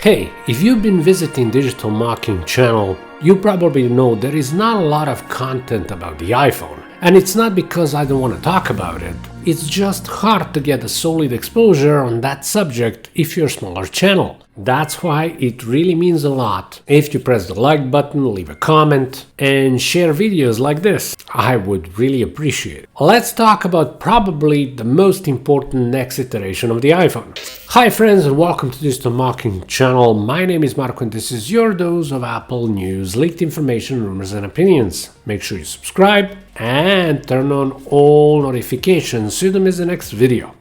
Hey, if you've been visiting Digital Marking channel, you probably know there is not a lot of content about the iPhone. And it's not because I don't want to talk about it. It's just hard to get a solid exposure on that subject if you're a smaller channel. That's why it really means a lot if you press the like button, leave a comment, and share videos like this. I would really appreciate it. Let's talk about probably the most important next iteration of the iPhone. Hi friends and welcome to Digital Marking channel. My name is Marco and this is your dose of Apple news, leaked information, rumors and opinions. Make sure you subscribe and turn on all notifications so you don't miss the next video.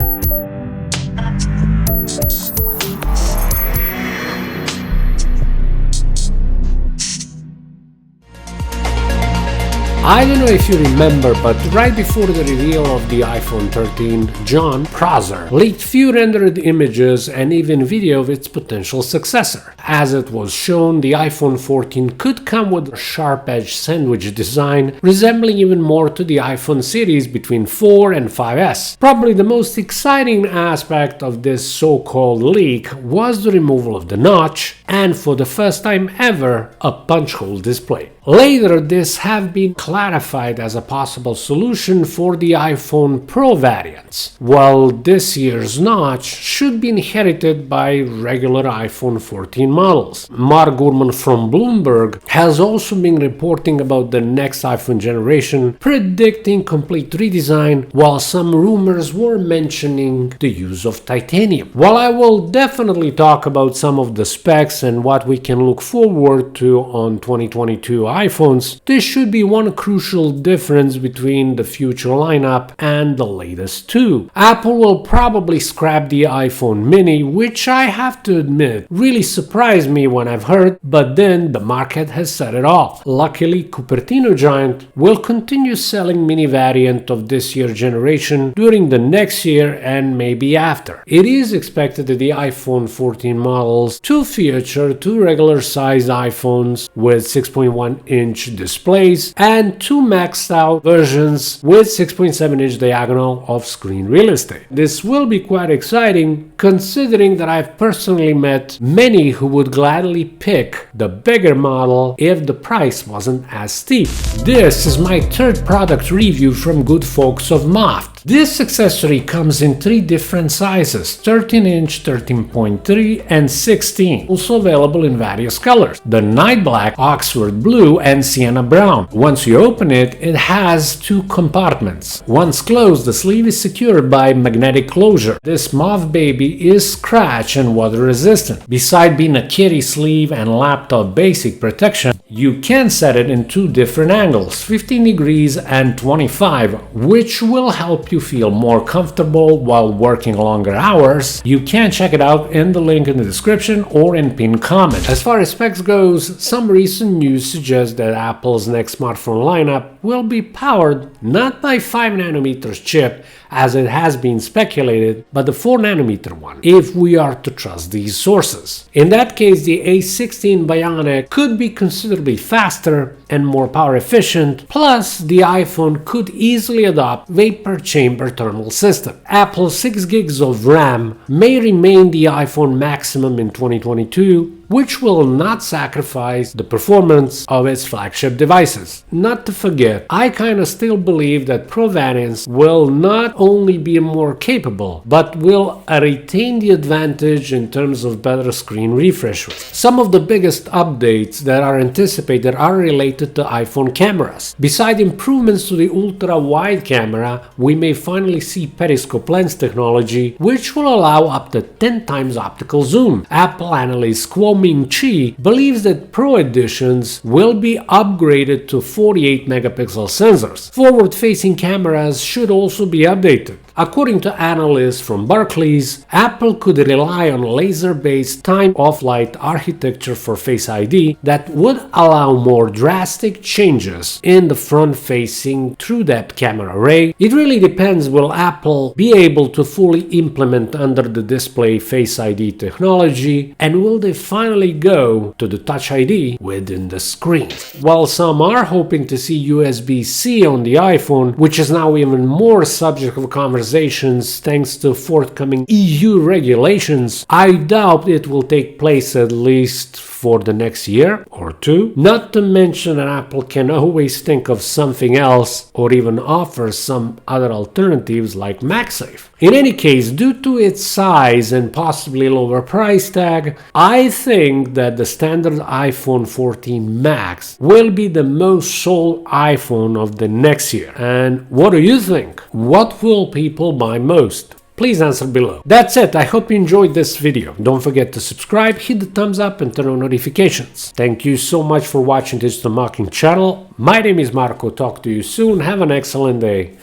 I don't know if you remember, but right before the reveal of the iPhone 13, John Prosser leaked few rendered images and even video of its potential successor. As it was shown, the iPhone 14 could come with a sharp-edged sandwich design, resembling even more to the iPhone series between 4 and 5S. Probably the most exciting aspect of this so-called leak was the removal of the notch, and for the first time ever, a punch hole display. Later, this have been clarified as a possible solution for the iPhone Pro variants, while this year's notch should be inherited by regular iPhone 14 models. Mark Gurman from Bloomberg has also been reporting about the next iPhone generation, predicting complete redesign, while some rumors were mentioning the use of titanium. While I will definitely talk about some of the specs and what we can look forward to on 2022 iPhones, there should be one crucial difference between the future lineup and the latest two. Apple will probably scrap the iPhone mini, which I have to admit really surprised me when I've heard, but then the market has said it all. Luckily, Cupertino Giant will continue selling mini variant of this year's generation during the next year and maybe after. It is expected that the iPhone 14 models to feature two regular size iPhones with 6.1-inch displays and two maxed out versions with 6.7-inch diagonal of screen real estate. This will be quite exciting considering that I've personally met many who would gladly pick the bigger model if the price wasn't as steep. This is my third product review from good folks of MOFT. This accessory comes in three different sizes, 13-inch, 13.3 and 16, also available in various colors, the night black, Oxford blue and sienna brown. Once you open it, it has two compartments. Once closed, the sleeve is secured by magnetic closure. This MOFT baby is scratch and water resistant. Besides being a kitty sleeve and laptop basic protection, you can set it in two different angles, 15 degrees and 25, which will help you feel more comfortable while working longer hours. You can check it out in the link in the description or in pinned comment. As far as specs goes, some recent news suggests that Apple's next smartphone lineup will be powered not by 5nm chip as it has been speculated, but the 4nm one, if we are to trust these sources. In that case, the A16 Bionic could be considerably faster and more power efficient, plus the iPhone could easily adopt vapor chamber thermal system. Apple's 6 gigs of RAM may remain the iPhone maximum in 2022, which will not sacrifice the performance of its flagship devices. Not to forget, I kinda still believe that Pro variants will not only be more capable, but will retain the advantage in terms of better screen refresh rate. Some of the biggest updates that are anticipated are related to iPhone cameras. Besides improvements to the ultra-wide camera, we may finally see periscope lens technology, which will allow up to 10 times optical zoom. Apple analyst Ming Chi believes that Pro editions will be upgraded to 48 megapixel sensors. Forward-facing cameras should also be updated. According to analysts from Barclays, Apple could rely on laser-based time-of-flight architecture for Face ID that would allow more drastic changes in the front-facing true-depth camera array. It really depends, will Apple be able to fully implement under the display Face ID technology, and will they finally go to the Touch ID within the screen? While some are hoping to see USB-C on the iPhone, which is now even more subject of conversation conversations thanks to forthcoming EU regulations, I doubt it will take place at least for the next year or two. Not to mention that Apple can always think of something else or even offer some other alternatives like MagSafe. In any case, due to its size and possibly lower price tag, I think that the standard iPhone 14 Max will be the most sold iPhone of the next year. And what do you think? What will people buy most? Please answer below. That's it. I hope you enjoyed this video. Don't forget to subscribe, hit the thumbs up and turn on notifications. Thank you so much for watching this Marking channel. My name is Marco. Talk to you soon. Have an excellent day.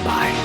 Bye.